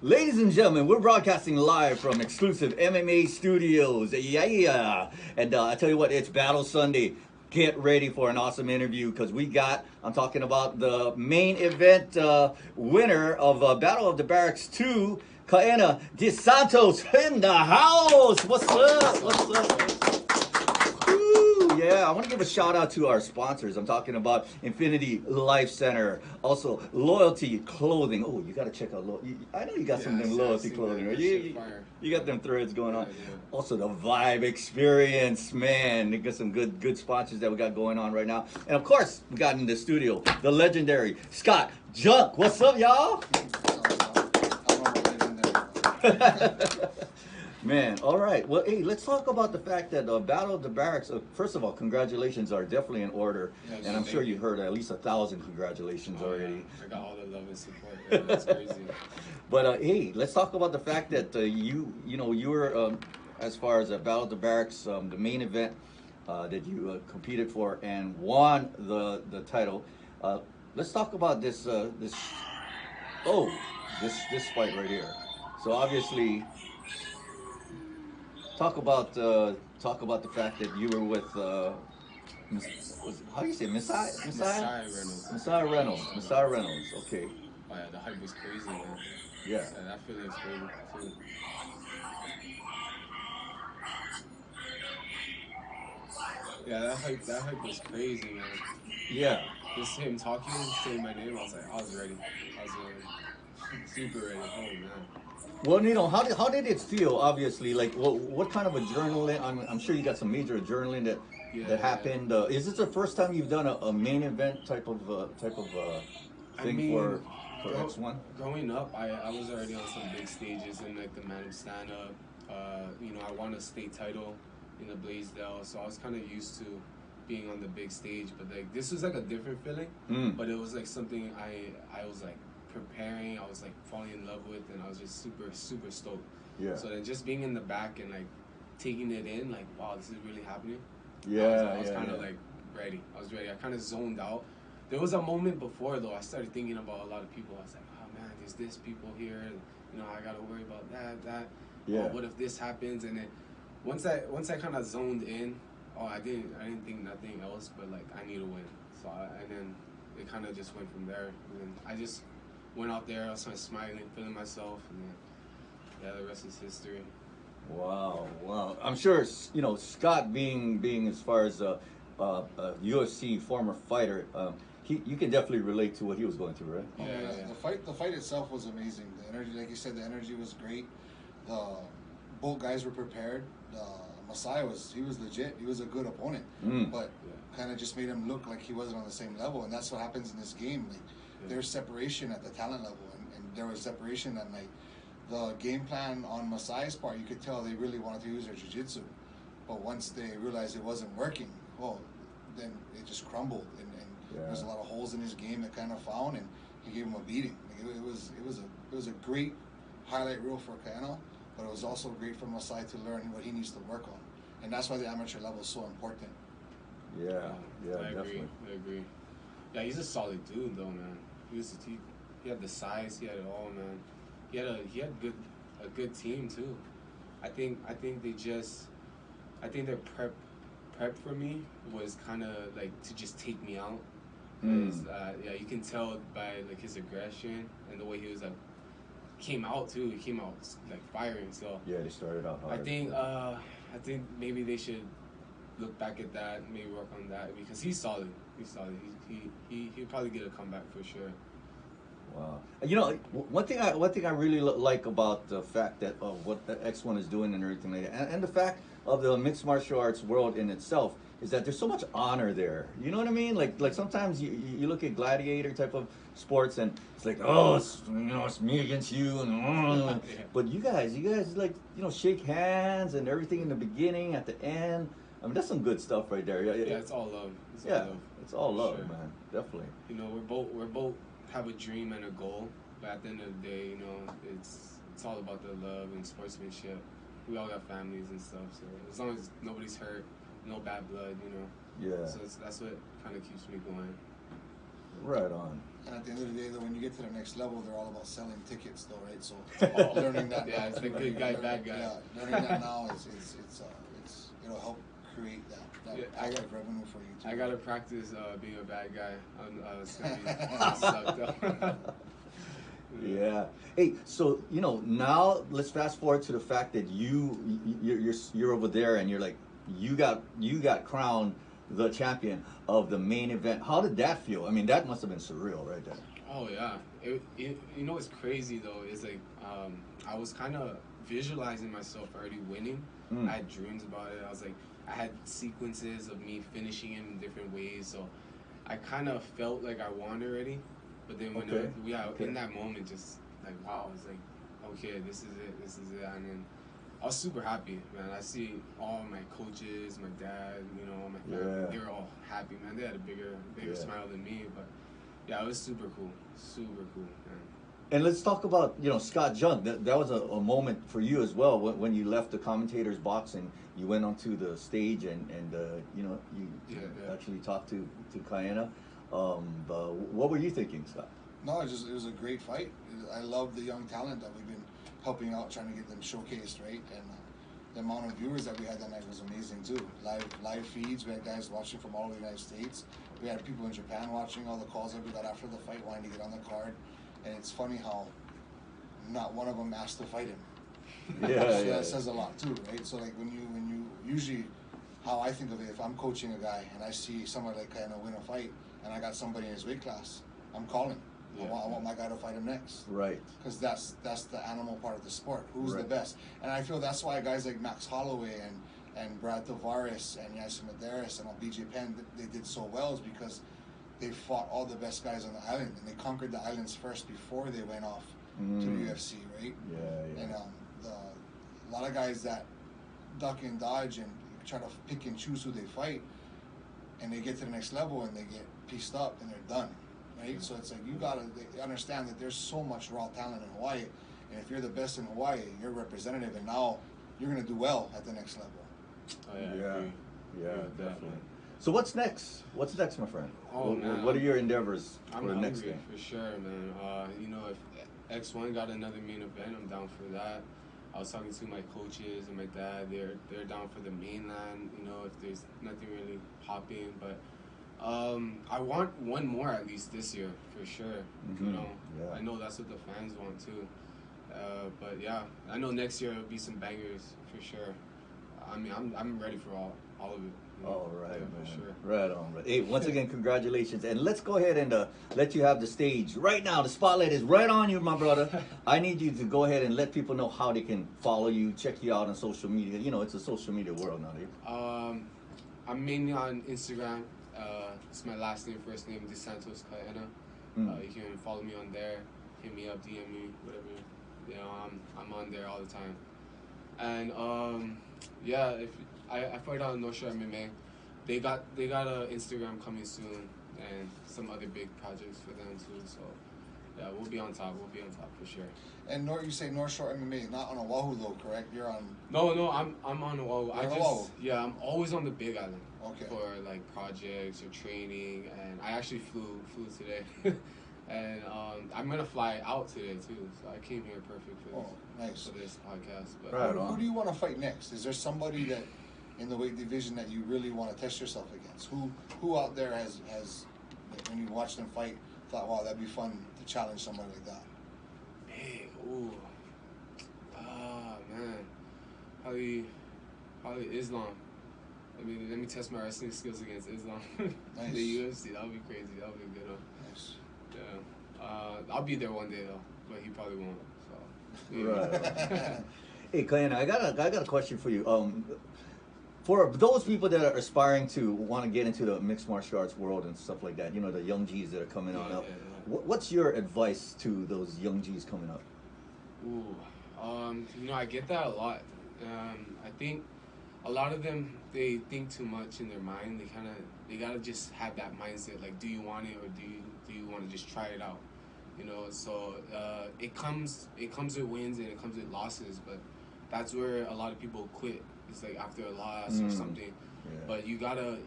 Ladies and gentlemen, we're broadcasting live from Xclusive MMA Studios. Yeah. And I tell you what, it's Battle Sunday. Get ready for an awesome interview because I'm talking about the main event winner of Battle of the Barracks 2, Kaena De Santos in the house. What's up? What's up? Woo, yeah, I want to give a shout out to our sponsors. I'm talking about Infinity Life Center, also Loyalty Clothing. Oh, you got to check out I know you got some of them Loyalty Clothing, right? You got them threads going on. Yeah. Also the Vibe Experience, man. They got some good sponsors that we got going on right now. And of course, we got in the studio the legendary Scott Junk. What's up, y'all? Man, all right. Well, hey, let's talk about the fact that Battle of the Barracks, first of all, congratulations are definitely in order. Yeah, and I'm sure you heard at least 1,000 congratulations already. Yeah. I got all the love and support. Yeah, that's crazy. But hey, let's talk about the fact that you were, as far as Battle of the Barracks, the main event that you competed for and won the title. Let's talk about this this fight right here. So obviously, talk about the fact that you were with how do you say Messiah Reynolds. Okay. Oh yeah, the hype was crazy, man. Yeah. That feeling is crazy too. Yeah, that hype was crazy, man. Yeah. Just him talking, saying my name, I was ready. Super ready. Oh man. Well, how did it feel? Obviously, like what kind of adrenaline? I'm sure you got some major adrenaline that happened. Yeah. Is this the first time you've done a main event type of thing for X1? Growing up, I was already on some big stages in like the Man of Stand Up. I won a state title in the Blaisdell, so I was kind of used to being on the big stage. But like this was like a different feeling. But it was like something I was like preparing, I was like falling in love with, and I was just super stoked. Yeah. So then just being in the back and like taking it in, like wow, this is really happening. Yeah. I was kind of like ready. I was ready. I kind of zoned out. There was a moment before though. I started thinking about a lot of people. I was like, oh man, there's this people here. I gotta worry about that. Yeah. Oh, what if this happens? And then once I kind of zoned in, I didn't think nothing else but like I need to win. So and then it kind of just went from there. And then I just went out there, I was kind of smiling, feeling myself, and then, the rest is history. Wow. I'm sure, Scott being as far as a UFC former fighter, you can definitely relate to what he was going through, right? Yeah. The fight itself was amazing. The energy, like you said, the energy was great. Both guys were prepared. Messiah was legit. He was a good opponent, but kind of just made him look like he wasn't on the same level, and that's what happens in this game. Like, there's separation at the talent level, and there was separation that night. The game plan on Messiah's part, you could tell they really wanted to use their jiu-jitsu, but once they realized it wasn't working, then it just crumbled, and there's a lot of holes in his game that kind of found, and he gave him a beating. Like, it was a great highlight reel for Kaena, but it was also great for Messiah to learn what he needs to work on, and that's why the amateur level is so important. Yeah, I definitely. agree. Yeah, he's a solid dude though, man. He had the size, he had it all, man. He had a good team too. I think their prep for me was kind of like to just take me out. You can tell by like his aggression and the way he was like came out too. He came out like firing. So yeah, they started out hard. I think maybe they should look back at that, maybe work on that because he's solid. He'll probably get a comeback for sure. Wow. One thing I really like about the fact that what the X1 is doing and everything like that, and the fact of the mixed martial arts world in itself is that there's so much honor there. You know what I mean? Like sometimes you look at gladiator type of sports and it's like, it's me against you, and but you guys like shake hands and everything in the beginning, at the end. I mean, that's some good stuff right there. Yeah, it's all love. It's all love, sure. Man. Definitely. We're both have a dream and a goal, but at the end of the day, it's all about the love and sportsmanship. We all got families and stuff, so as long as nobody's hurt, no bad blood, Yeah. So that's what kind of keeps me going. Right on. And at the end of the day, though, when you get to the next level, they're all about selling tickets, though, right? So learning that, yeah, it's the good guy, bad guy. Yeah, learning that now it'll help create that Yeah, type of revenue for you too. I gotta practice being a bad guy. It's gonna be sucked up. Yeah. Hey, so now let's fast forward to the fact that you're over there and you're like you got crowned the champion of the main event. How did that feel? I mean, that must have been surreal, right there. Oh yeah. You know what's crazy though is like I was kind of visualizing myself already winning. I had dreams about it. I had sequences of me finishing him in different ways. So I kind of felt like I won already. But then when in that moment, just like wow, it's like okay, this is it, and then I was super happy, man. I see all my coaches, my dad, my family, they were all happy, man. They had a bigger smile than me, but yeah, it was super cool, man. And let's talk about Scott Jung. That was a moment for you as well when you left the commentators box and you went onto the stage and you actually talked to Kayana. What were you thinking, Scott? No, it was a great fight. I love the young talent that we've been helping out, trying to get them showcased, right? And the amount of viewers that we had that night was amazing too. Live feeds. We had guys watching from all over the United States. We had people in Japan watching all the calls that we got after the fight, wanting to get on the card. And it's funny how not one of them asked to fight him. That says a lot too, right? So like when you usually, how I think of it, if I'm coaching a guy and I see somebody like kind of win a fight and I got somebody in his weight class, I'm calling. I want my guy to fight him next. Right. Because that's the animal part of the sport. Who's the best? And I feel that's why guys like Max Holloway and Brad Tavares and Yasser Medeiros and BJ Penn, they did so well is because they fought all the best guys on the island, and they conquered the islands first before they went off to the UFC, right? Yeah. And a lot of guys that duck and dodge and try to pick and choose who they fight, and they get to the next level and they get pieced up and they're done, right? So it's like you gotta understand that there's so much raw talent in Hawaii, and if you're the best in Hawaii, you're representative, and now you're gonna do well at the next level. Oh yeah, definitely. So what's next? What's next, my friend? Oh man, what are your endeavors for I'm the next hungry thing? for sure, man. If X1 got another main event, I'm down for that. I was talking to my coaches and my dad. They're down for the mainland. If there's nothing really popping, but I want one more at least this year for sure. I know that's what the fans want too. But yeah, I know next year it'll be some bangers for sure. I mean, I'm ready for all of it. All right, man. For sure. Right on. Hey, once again, congratulations. And let's go ahead and let you have the stage. Right now, the spotlight is right on you, my brother. I need you to go ahead and let people know how they can follow you, check you out on social media. It's a social media world now, dude. I'm mainly on Instagram. It's my last name, first name, DeSantos Kayana. You can follow me on there. Hit me up, DM me, whatever. I'm on there all the time. And if I fight on North Shore MMA. They got a Instagram coming soon and some other big projects for them too. So yeah, we'll be on top. We'll be on top for sure. And you say North Shore MMA, not on Oahu though, correct? You're on. No, I'm on Oahu. Oahu. Yeah, I'm always on the Big Island. Okay. For like projects or training, and I actually flew today. And I'm gonna fly out today too, so I came here perfect for this podcast. But who do you want to fight next? Is there somebody that in the weight division that you really want to test yourself against? Who out there has when you watch them fight thought, wow, that'd be fun to challenge somebody like that? Man, probably Islam. Let me test my wrestling skills against Islam. Nice. The UFC, that'll be crazy. That'll be a good one. Nice. Yeah. I'll be there one day though, but he probably won't. So. Yeah. Right. Hey, Kayana, I got a question for you. For those people that are aspiring to want to get into the mixed martial arts world and stuff like that, the young G's that are coming on up, what's your advice to those young G's coming up? I get that a lot. I think a lot of them, they think too much in their mind. They gotta just have that mindset. Like, do you want it or do you want to just try it out? So it comes with wins and it comes with losses, but that's where a lot of people quit. It's like after a loss or something. But you gotta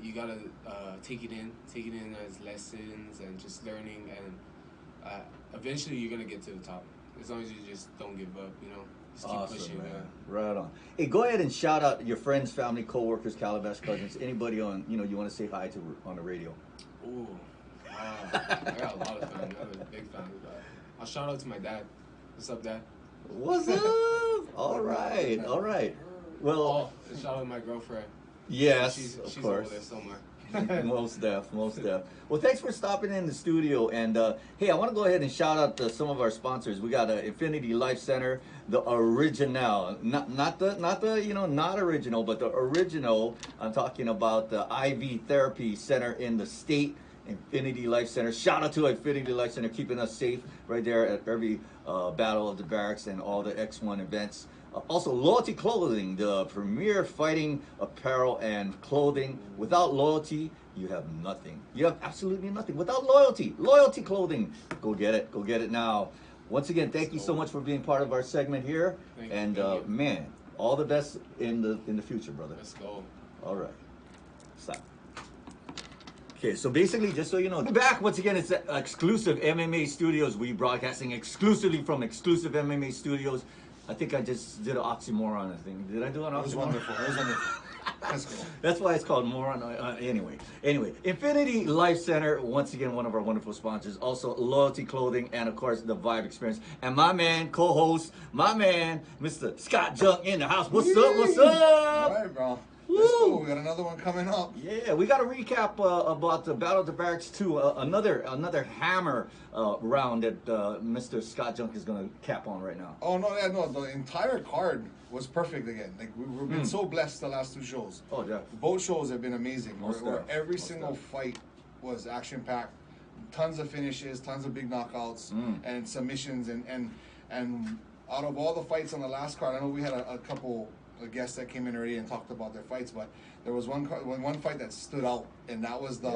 take it in as lessons and just learning, and eventually you're gonna get to the top as long as you just don't give up, you know. Just keep pushing, man. Right on. Hey, go ahead and shout out your friends, family, co-workers, Calabash cousins, anybody on, you want to say hi to on the radio. Ooh, I got a lot of family. I have a big family, but I'll shout out to my dad. What's up, Dad? What's up? All right. Well, shout out to my girlfriend. Yes, she's of course. over there somewhere. most def. Well, thanks for stopping in the studio. And hey, I want to go ahead and shout out some of our sponsors. We got Infinity Life Center, the original, not original, but the original. I'm talking about the IV therapy center in the state. Infinity Life Center. Shout out to Infinity Life Center, keeping us safe right there at every Battle of the Barracks and all the X1 events. Also, Loyalty Clothing, the premier fighting apparel and clothing. Without loyalty, you have nothing. You have absolutely nothing. Without loyalty, Loyalty Clothing. Go get it. Go get it now. Once again, thank you so much for being part of our segment here. Thank you. Man, all the best in the future, brother. Let's go. All right. Stop. Okay, so basically, just so you know, we're back once again. It's Xclusive MMA Studios. We broadcasting exclusively from Xclusive MMA Studios. I think I just did an oxymoron. I think. Did I do an oxymoron? It was wonderful. That's cool. That's why it's called moron. Anyway, Infinity Life Center, once again, one of our wonderful sponsors. Also, Loyalty Clothing, and of course, the Vibe Experience. And my man, co-host, Mr. Scott Junk in the house. What's up? What's up? All right, bro. Let's go. We got another one coming up. Yeah, we got a recap about the Battle of the Barracks 2. Another hammer round that Mr. Scott Junk is going to cap on right now. Oh, no, the entire card was perfect again. Like, we've been so blessed the last two shows. Oh, yeah. Both shows have been amazing. Where every single fight was action-packed. Tons of finishes, tons of big knockouts, and submissions. And out of all the fights on the last card, I know we had a couple guests that came in already and talked about their fights, but there was one fight that stood out, and that was the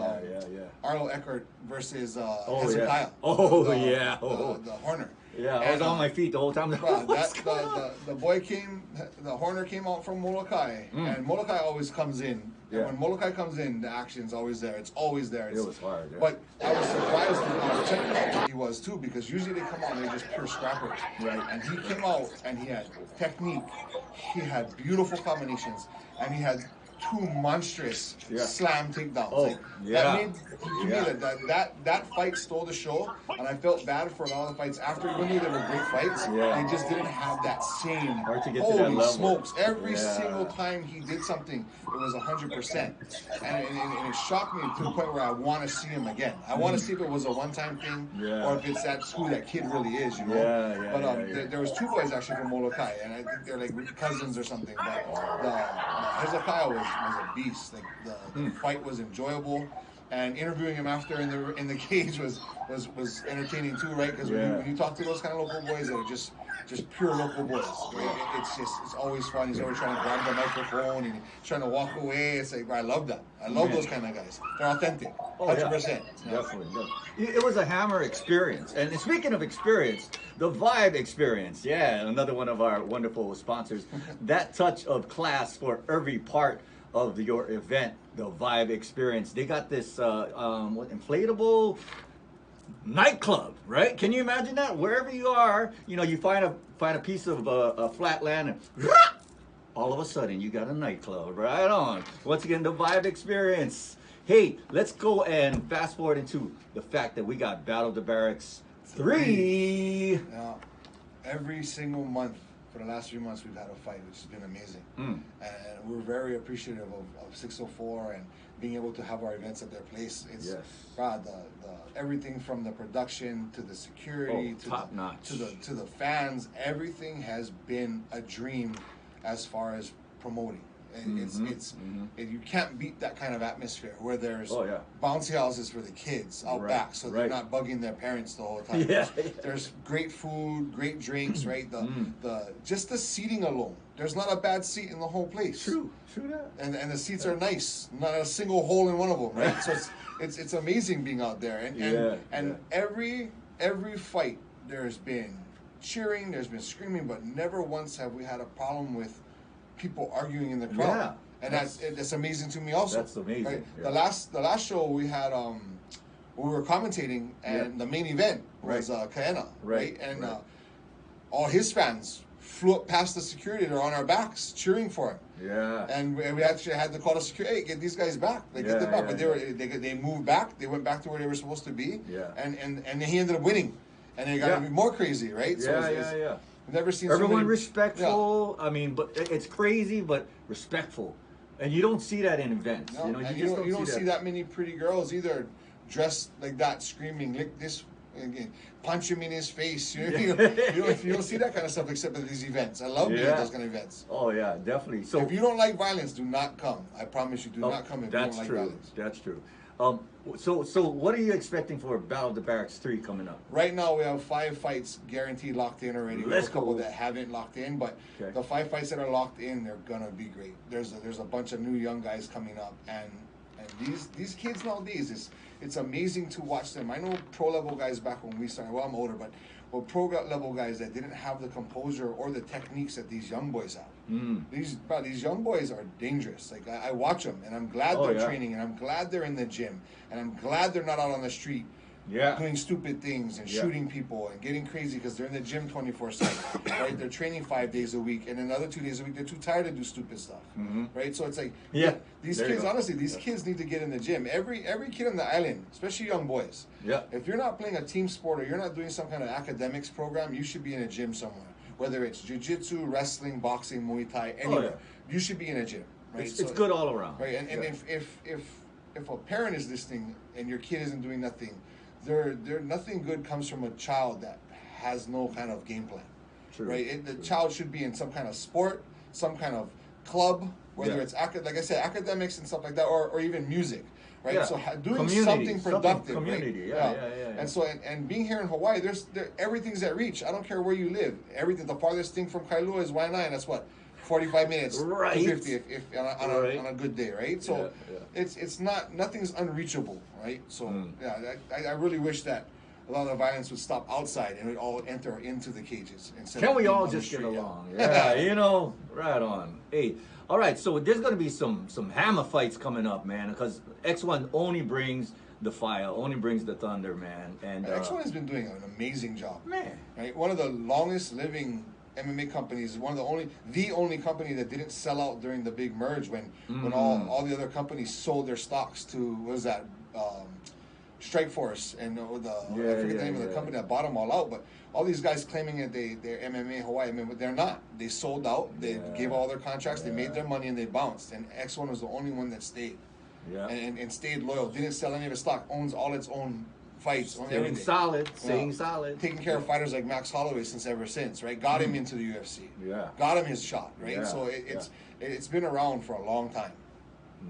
Arlo Eckert versus Hezekiah. The Horner. Yeah, I was on my feet the whole time. The Horner came out from Molokai, and Molokai always comes in. And when Molokai comes in, the action's always there. It's always there. It was hard. Yeah. But I was surprised at how technical he was too, because usually they come out and they're just pure scrappers. Right. And he came out and he had technique. He had beautiful combinations, and he had two monstrous slam takedowns. Oh, That fight stole the show, and I felt bad for a lot of the fights after. Even though they were great fights, they just didn't have that same. Hard to get to that level. Smokes! Every single time he did something, it was 100%, and it shocked me to the point where I want to see him again. I want to see if it was a one-time thing, or if it's who that kid really is, you know. There was two boys actually from Molokai, and I think they're like cousins or something. But Hezekiah was a beast. Like the fight was enjoyable, and interviewing him after in the cage was entertaining too, right? Because when you talk to those kind of local boys that are just pure local boys, right? It's always fun. He's always trying to grab the microphone and trying to walk away. It's like, I love that. I love those kind of guys. They're authentic, 100%. Definitely. It was a hammer experience. And speaking of experience, the Vibe Experience, another one of our wonderful sponsors. That touch of class for every part of your event, the Vibe Experience. They got this inflatable nightclub, right? Can you imagine that? Wherever you are, you find a piece of flat land, and all of a sudden you got a nightclub. Right on. Once again, the Vibe Experience. Hey, let's go and fast forward into the fact that we got Battle of the Barracks 3. Now, every single month for the last 3 months, we've had a fight, which has been amazing. And we're very appreciative of 604 and being able to have our events at their place. It's everything from the production to the security to top notch to the fans. Everything has been a dream as far as promoting. You can't beat that kind of atmosphere where there's bouncy houses for the kids out back, so they're not bugging their parents the whole time. There's great food, great drinks, right? Just the seating alone. There's not a bad seat in the whole place. True that. And the seats are nice. Not a single hole in one of them, right? So it's amazing being out there. And every fight there's been cheering, there's been screaming, but never once have we had a problem with people arguing in the crowd. And that's amazing to me also. That's amazing. Right? Yeah. The last show we had, we were commentating, and the main event was Kaena, right? And all his fans flew up past the security. They're on our backs cheering for him. Yeah. And we actually had to call the security, hey, get these guys back. Like, get them back. But they moved back. They went back to where they were supposed to be. Yeah. And he ended up winning. And they got even more crazy, right? Yeah. I've never seen everyone respectful. I mean, but it's crazy, but respectful. And you don't see that in events. No, you don't see that many pretty girls either dressed like that, screaming, lick this, punch him in his face. You don't see that kind of stuff except at these events. I love being at those kind of events. Oh yeah, definitely. So if you don't like violence, do not come. I promise you, do not come if you don't like violence. That's true. So what are you expecting for Battle of the Barracks 3 coming up? Right now we have 5 fights guaranteed locked in already. There's a couple that haven't locked in, but the 5 fights that are locked in, they're gonna be great. There's a bunch of new young guys coming up, and these kids nowadays, it's amazing to watch them. I know pro level guys back when we started. Well, I'm older, but pro level guys that didn't have the composure or the techniques that these young boys have. These young boys are dangerous. Like I watch them, and I'm glad they're training, and I'm glad they're in the gym, and I'm glad they're not out on the street doing stupid things and shooting people and getting crazy because they're in the gym 24/7. Right? They're training 5 days a week, and another 2 days a week they're too tired to do stupid stuff. Right? So it's like these kids, honestly, these kids need to get in the gym. Every kid on the island, especially young boys. If you're not playing a team sport or you're not doing some kind of academics program, you should be in a gym somewhere. Whether it's jiu-jitsu, wrestling, boxing, Muay Thai, anywhere, you should be in a gym. Right? It's good all around. Right? And if a parent is listening and your kid isn't doing nothing, nothing good comes from a child that has no kind of game plan. Right? The child should be in some kind of sport, some kind of club, whether it's like I said, academics and stuff like that, or even music. Right, so doing something productive, community, And so, and being here in Hawaii, everything's at reach. I don't care where you live. Everything, the farthest thing from Kailua is Waianae, that's what 45 minutes, 50 if on a good day, right? So it's nothing's unreachable, right? So I really wish that a lot of the violence would stop outside and we'd all enter into the cages. Can we all just get along? Yeah, right on. Hey. All right, so there's going to be some hammer fights coming up, man, because X1 only brings the fire, only brings the thunder, man. And X1 has been doing an amazing job, man. Right, one of the longest living MMA companies, the only company that didn't sell out during the big merge when all the other companies sold their stocks to Strikeforce and I forget the name of the company that bought them all out, but all these guys claiming that they're MMA Hawaii, but they're not. They sold out. They gave all their contracts. They made their money and they bounced. And X1 was the only one that stayed. And stayed loyal. Didn't sell any of its stock. Owns all its own fights. Staying solid. Taking care of fighters like Max Holloway ever since. Right. Got him into the UFC. Got him his shot. Right. So it's been around for a long time.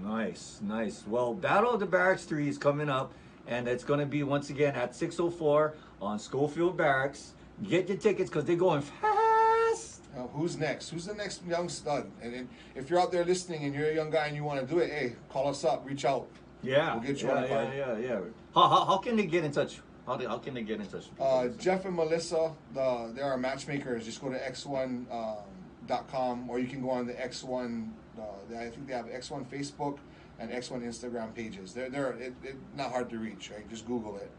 Nice. Well, Battle of the Barracks 3 is coming up. And it's going to be, once again, at 6:04 on Schofield Barracks. Get your tickets because they're going fast. Now, who's next? Who's the next young stud? And if you're out there listening and you're a young guy and you want to do it, hey, call us up, reach out. Yeah. We'll get you on the card. Yeah. How can they get in touch? How can they get in touch? Jeff and Melissa, they're our matchmakers. Just go to x1.com or you can go on the X1, I think they have X1 Facebook and X1 Instagram pages. They're not hard to reach, right? Just Google it.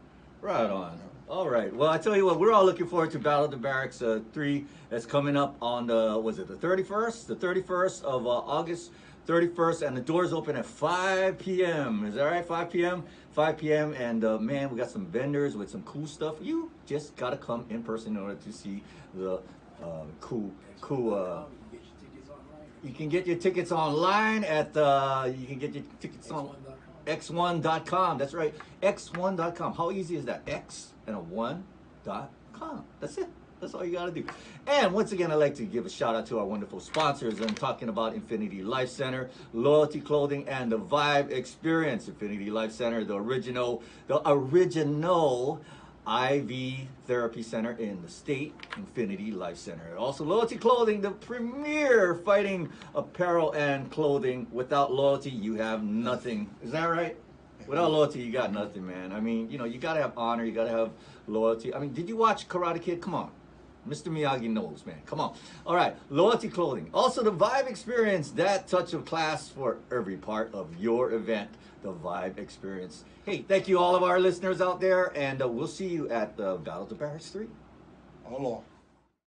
Right on. All right. Well, I tell you what, we're all looking forward to Battle of the Barracks 3 that's coming up on the 31st? The 31st of August 31st, and the doors open at 5 p.m. Is that right? 5 p.m.? 5 p.m. And man, we got some vendors with some cool stuff. You just got to come in person in order to see the cool you can get your tickets online at you can get your tickets on x1.com. That's right, x1.com. How easy is that? X and a 1.com. That's it. That's all you got to do. And once again, I'd like to give a shout out to our wonderful sponsors. I'm talking about Infinity Life Center, Loyalty Clothing, and the Vibe Experience. Infinity Life Center, the original IV therapy center in the state, Infinity Life Center. Also, Loyalty Clothing, the premier fighting apparel and clothing. Without loyalty, you have nothing. Is that right? Without loyalty, you got nothing, man. I mean, you got to have honor. You got to have loyalty. I mean, did you watch Karate Kid? Come on. Mr. Miyagi knows, man. Come on. All right. Loyalty Clothing. Also, the Vibe Experience. That touch of class for every part of your event. The Vibe Experience. Hey, thank you all of our listeners out there, and we'll see you at the Battle to Paris 3. Aloha.